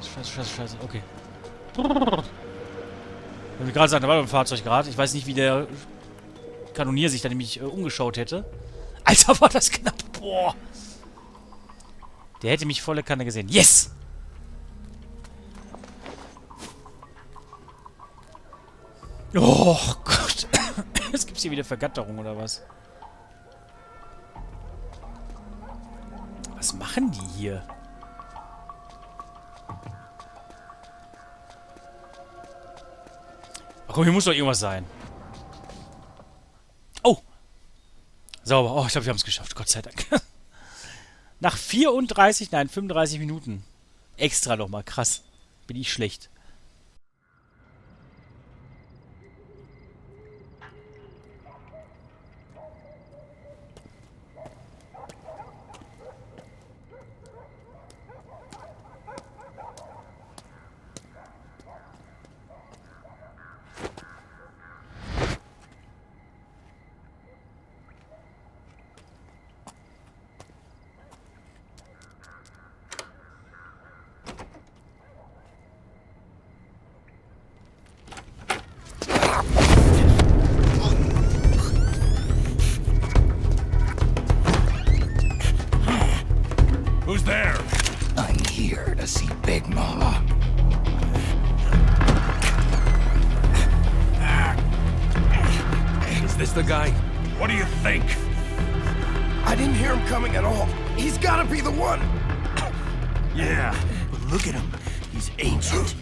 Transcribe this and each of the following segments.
Scheiße. Okay. Wenn wir gerade sagen, da war ein Fahrzeug gerade. Ich weiß nicht, wie der Kanonier sich da nämlich umgeschaut hätte. Alter, war das knapp. Boah. Der hätte mich volle Kanne gesehen. Yes! Oh Gott. Jetzt gibt's hier wieder Vergatterung oder was? Was machen die hier? Ach komm, hier muss doch irgendwas sein. Oh! Sauber. Oh, ich glaube, wir haben es geschafft. Gott sei Dank. Nach 35 Minuten. Extra nochmal. Krass. Bin ich schlecht. Who's there? I'm here to see Big Mama. Is this the guy? What do you think? I didn't hear him coming at all. He's gotta be the one. Yeah, but look at him. He's ancient.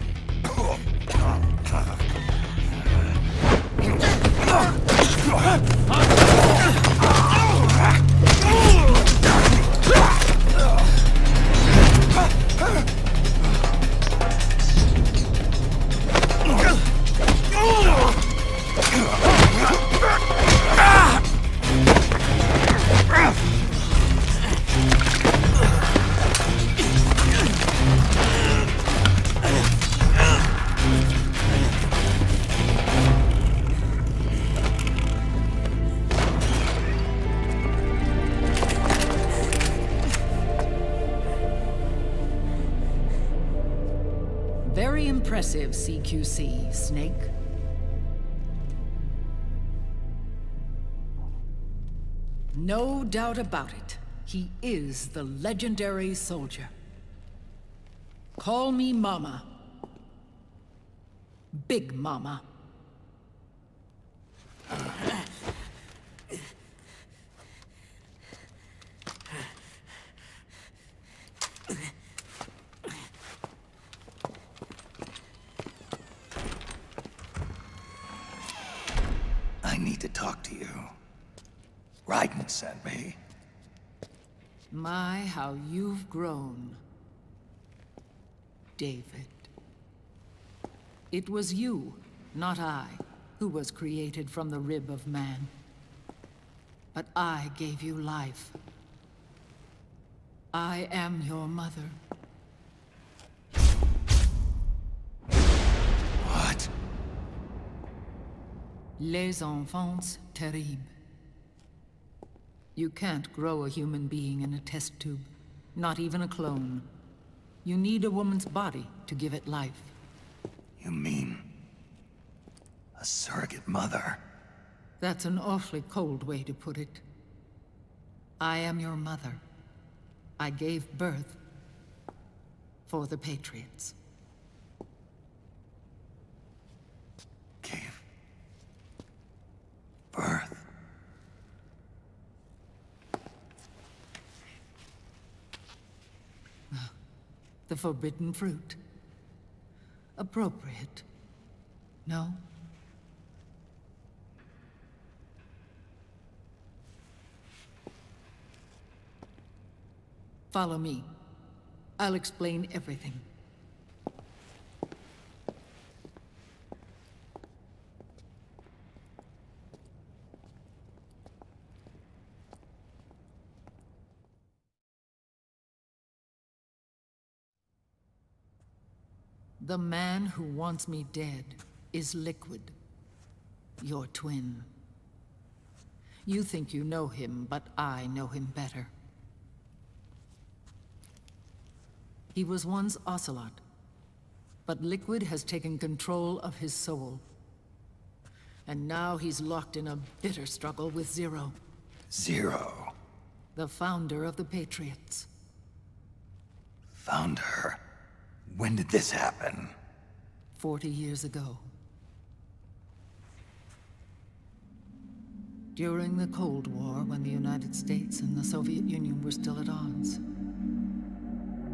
Very impressive, CQC, Snake. No doubt about it. He is the legendary soldier. Call me Mama. Big Mama. I need to talk to you. Raiden sent me. My, how you've grown, David. It was you, not I, who was created from the rib of man. But I gave you life. I am your mother. What? Les enfants terribles. You can't grow a human being in a test tube, not even a clone. You need a woman's body to give it life. You mean a surrogate mother? That's an awfully cold way to put it. I am your mother. I gave birth for the Patriots. Gave birth? The forbidden fruit. Appropriate. No? Follow me. I'll explain everything. The man who wants me dead is Liquid, your twin. You think you know him, but I know him better. He was once Ocelot, But Liquid has taken control of his soul. And now he's locked in a bitter struggle with Zero, Zero. the founder of the Patriots. Found her. When did this happen? 40 years ago. During the Cold War, when the United States and the Soviet Union were still at odds.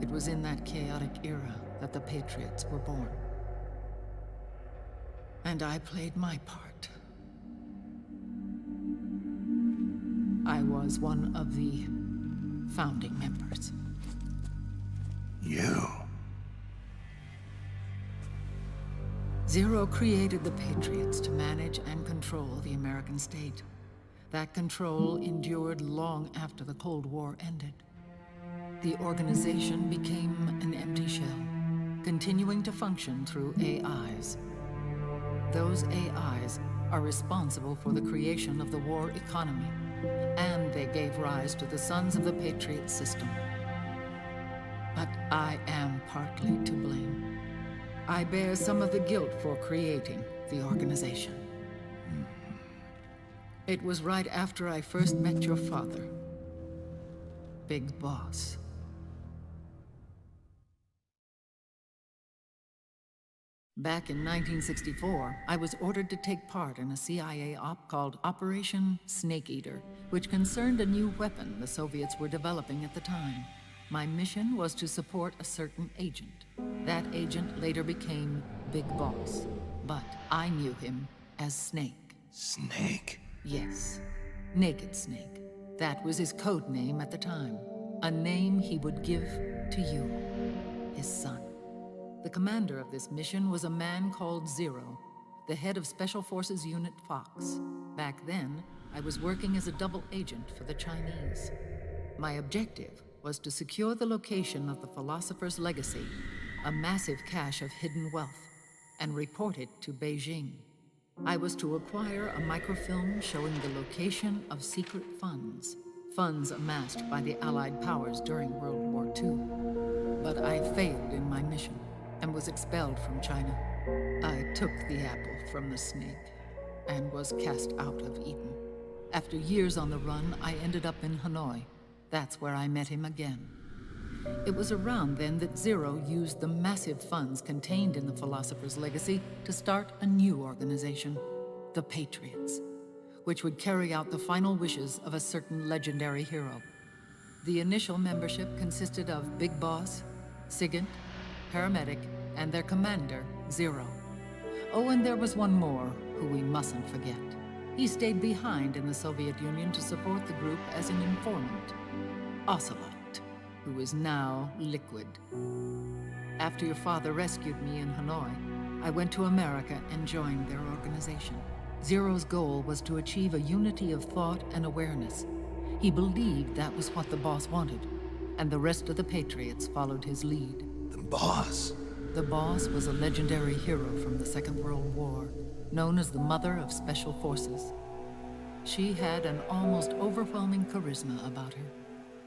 It was in that chaotic era that the Patriots were born. And I played my part. I was one of the founding members. You. Zero created the Patriots to manage and control the American state. That control endured long after the Cold War ended. The organization became an empty shell, continuing to function through AIs. Those AIs are responsible for the creation of the war economy, and they gave rise to the Sons of the Patriot system. But I am partly to blame. I bear some of the guilt for creating the organization. It was right after I first met your father, Big Boss. Back in 1964, I was ordered to take part in a CIA op called Operation Snake Eater, which concerned a new weapon the Soviets were developing at the time. My mission was to support a certain agent. That agent later became Big Boss, but I knew him as Snake. Snake? Yes, Naked Snake. That was his code name at the time. A name he would give to you, his son. The commander of this mission was a man called Zero, the head of Special Forces Unit Fox. Back then, I was working as a double agent for the Chinese. My objective was to secure the location of the philosopher's legacy, a massive cache of hidden wealth, and report it to Beijing. I was to acquire a microfilm showing the location of secret funds, funds amassed by the Allied powers during World War II. But I failed in my mission and was expelled from China. I took the apple from the snake and was cast out of Eden. After years on the run, I ended up in Hanoi. That's where I met him again. It was around then that Zero used the massive funds contained in the Philosopher's Legacy to start a new organization, the Patriots, which would carry out the final wishes of a certain legendary hero. The initial membership consisted of Big Boss, Sigint, Paramedic, and their commander, Zero. Oh, and there was one more who we mustn't forget. He stayed behind in the Soviet Union to support the group as an informant, Ocelot, who is now Liquid. After your father rescued me in Hanoi, I went to America and joined their organization. Zero's goal was to achieve a unity of thought and awareness. He believed that was what the boss wanted, and the rest of the Patriots followed his lead. The boss? The boss was a legendary hero from the Second World War, known as the Mother of Special Forces. She had an almost overwhelming charisma about her.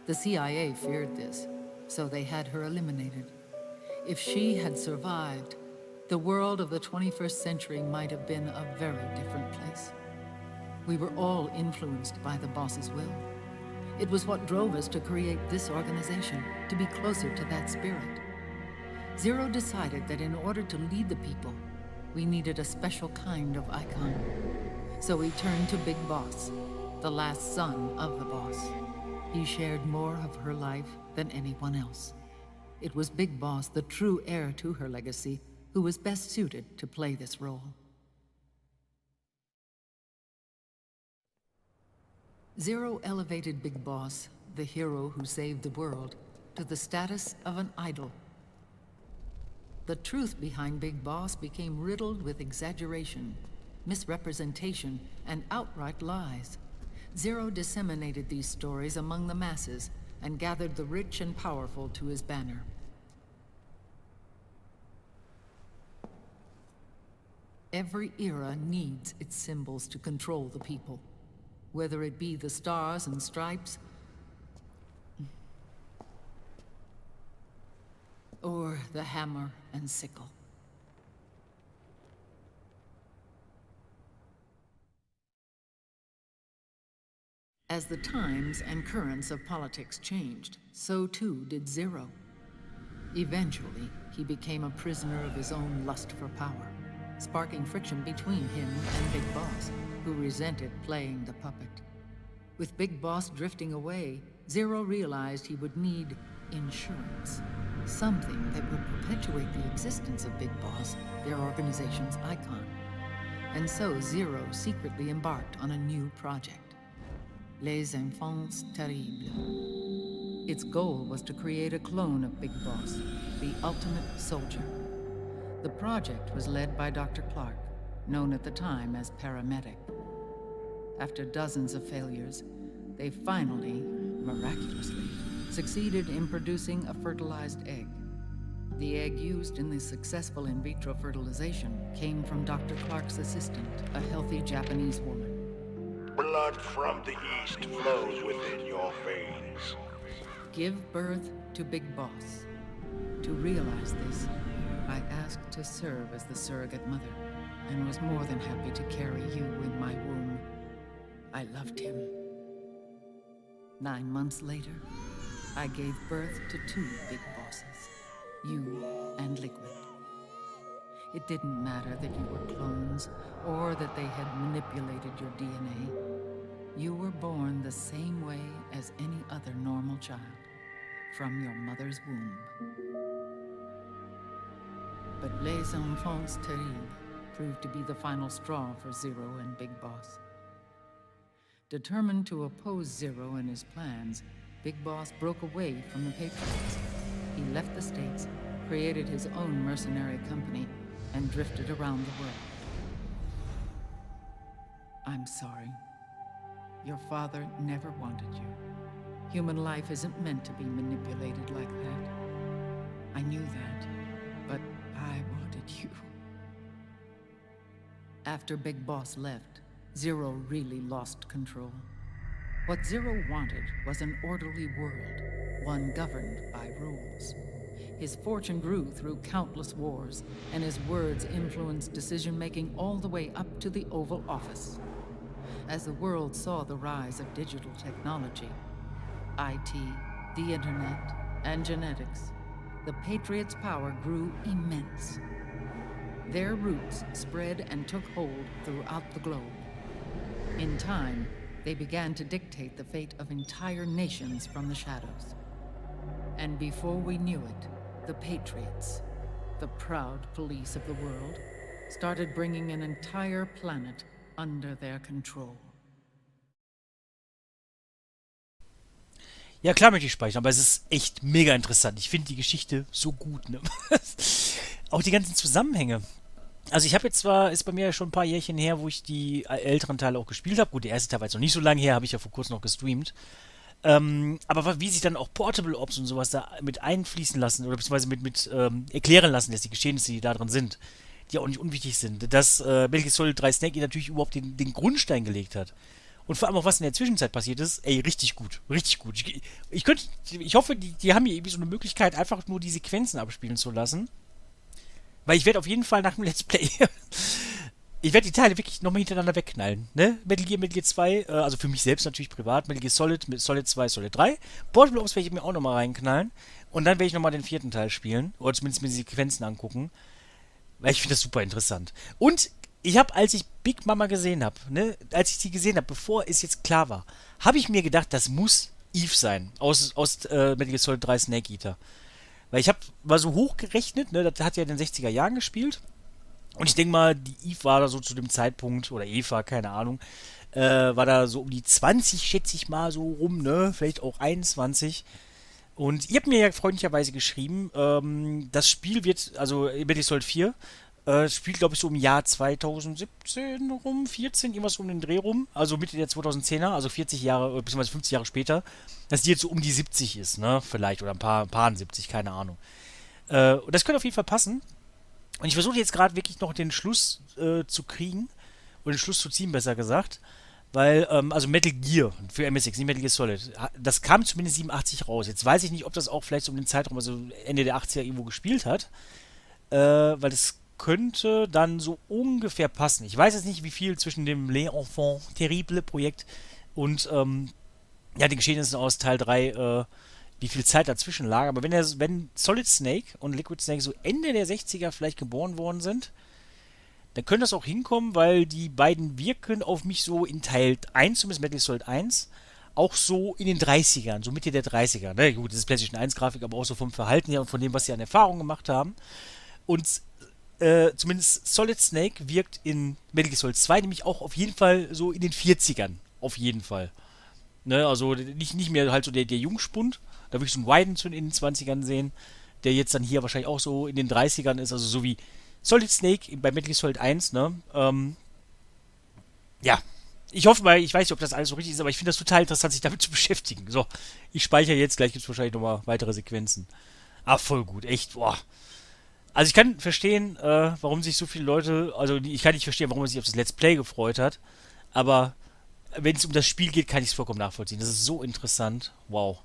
The CIA feared this, so they had her eliminated. If she had survived, the world of the 21st century might have been a very different place. We were all influenced by the boss's will. It was what drove us to create this organization, to be closer to that spirit. Zero decided that in order to lead the people, we needed a special kind of icon. So he turned to Big Boss, the last son of the boss. He shared more of her life than anyone else. It was Big Boss, the true heir to her legacy, who was best suited to play this role. Zero elevated Big Boss, the hero who saved the world, to the status of an idol. The truth behind Big Boss became riddled with exaggeration, misrepresentation, and outright lies. Zero disseminated these stories among the masses and gathered the rich and powerful to his banner. Every era needs its symbols to control the people, whether it be the stars and stripes, or the hammer and sickle. As the times and currents of politics changed, so too did Zero. Eventually, he became a prisoner of his own lust for power, sparking friction between him and Big Boss, who resented playing the puppet. With Big Boss drifting away, Zero realized he would need insurance, something that would perpetuate the existence of Big Boss, their organization's icon. And so Zero secretly embarked on a new project, Les Enfants Terribles. Its goal was to create a clone of Big Boss, the ultimate soldier. The project was led by Dr. Clark, known at the time as Paramedic. After dozens of failures, they finally, miraculously, succeeded in producing a fertilized egg. The egg used in the successful in vitro fertilization came from Dr. Clark's assistant, a healthy Japanese woman. Blood from the east flows within your veins. Give birth to Big Boss. To realize this, I asked to serve as the surrogate mother, and was more than happy to carry you in my womb. I loved him. 9 months later, I gave birth to 2 Big Bosses, you and Liquid. It didn't matter that you were clones, or that they had manipulated your DNA. You were born the same way as any other normal child, from your mother's womb. But Les Enfants Terribles proved to be the final straw for Zero and Big Boss. Determined to oppose Zero and his plans, Big Boss broke away from the Patriots. He left the States, created his own mercenary company, and drifted around the world. I'm sorry. Your father never wanted you. Human life isn't meant to be manipulated like that. I knew that, but I wanted you. After Big Boss left, Zero really lost control. What Zero wanted was an orderly world, one governed by rules. His fortune grew through countless wars, and his words influenced decision-making all the way up to the Oval Office. As the world saw the rise of digital technology, IT, the internet, and genetics, the Patriots' power grew immense. Their roots spread and took hold throughout the globe. In time, they began to dictate the fate of entire nations from the shadows. And before we knew it, the Patriots, the proud police of the world, started bringing an entire planet under their control. Ja, klar möchte ich speichern, aber es ist echt mega interessant. Ich finde die Geschichte so gut, ne? Auch die ganzen Zusammenhänge. Also ich habe jetzt zwar, ist bei mir ja schon ein paar Jährchen her, wo ich die älteren Teile auch gespielt habe. Gut, der erste Teil war jetzt noch nicht so lange her, habe ich ja vor kurzem noch gestreamt. Aber wie sich dann auch Portable Ops und sowas da mit einfließen lassen oder beziehungsweise mit erklären lassen, dass die Geschehnisse, die da drin sind, die auch nicht unwichtig sind, dass Metal Solid 3 Snake natürlich überhaupt den Grundstein gelegt hat. Und vor allem auch, was in der Zwischenzeit passiert ist, ey, richtig gut, richtig gut. Ich hoffe, die haben hier irgendwie so eine Möglichkeit, einfach nur die Sequenzen abspielen zu lassen. Weil ich werde auf jeden Fall nach dem Let's Play, ich werde die Teile wirklich nochmal hintereinander wegknallen, ne? Metal Gear 2, also für mich selbst natürlich privat, Metal Gear Solid, Solid 2, Solid 3. Portable Ops werde ich mir auch nochmal reinknallen. Und dann werde ich nochmal den 4. Teil spielen, oder zumindest mir die Sequenzen angucken. Weil ich finde das super interessant. Und ich habe, als ich Big Mama gesehen habe, ne, als ich sie gesehen habe, bevor es jetzt klar war, habe ich mir gedacht, das muss Eve sein, aus Metal Gear Solid 3 Snake Eater. Weil ich war so hochgerechnet, ne, das hat ja in den 60er Jahren gespielt. Und ich denke mal, die Eve war da so zu dem Zeitpunkt, oder Eva, keine Ahnung, war da so um die 20, schätze ich mal, so rum, ne, vielleicht auch 21. Und ihr habt mir ja freundlicherweise geschrieben, das Spiel wird, also Metal Solid 4, spielt, glaube ich, so im Jahr 2017 rum, 14, irgendwas um den Dreh rum, also Mitte der 2010er, also 40 Jahre, beziehungsweise 50 Jahre später, dass die jetzt so um die 70 ist, ne, vielleicht, oder ein paar 70, keine Ahnung. Und das könnte auf jeden Fall passen. Und ich versuche jetzt gerade wirklich noch den Schluss zu kriegen, oder den Schluss zu ziehen, besser gesagt, weil, also Metal Gear für MSX, nicht Metal Gear Solid, das kam zumindest 87 raus. Jetzt weiß ich nicht, ob das auch vielleicht so um den Zeitraum, also Ende der 80er irgendwo gespielt hat, weil das könnte dann so ungefähr passen. Ich weiß jetzt nicht, wie viel zwischen dem Les Enfants Terribles Projekt und ja, die Geschehnisse aus Teil 3, wie viel Zeit dazwischen lag. Aber wenn Solid Snake und Liquid Snake so Ende der 60er vielleicht geboren worden sind, dann könnte das auch hinkommen, weil die beiden wirken auf mich so in Teil 1, zumindest Metal Gear Solid 1, auch so in den 30ern, so Mitte der 30er. Ne? Gut, das ist PlayStation 1 Grafik, aber auch so vom Verhalten her und von dem, was sie an Erfahrung gemacht haben. Und zumindest Solid Snake wirkt in Metal Gear Solid 2 nämlich auch auf jeden Fall so in den 40ern. Auf jeden Fall. Ne? Also nicht mehr halt so der Jungspund, da würde ich so einen Wyden in den 20ern sehen, der jetzt dann hier wahrscheinlich auch so in den 30ern ist, also so wie Solid Snake bei Metal Gear Solid 1, ne? Ja. Ich hoffe mal, ich weiß nicht, ob das alles so richtig ist, aber ich finde das total interessant, sich damit zu beschäftigen. So, ich speichere jetzt, gleich gibt es wahrscheinlich nochmal weitere Sequenzen. Ah, voll gut, echt, boah. Also ich kann verstehen, warum sich so viele Leute, also ich kann nicht verstehen, warum man sich auf das Let's Play gefreut hat, aber wenn es um das Spiel geht, kann ich es vollkommen nachvollziehen. Das ist so interessant. Wow.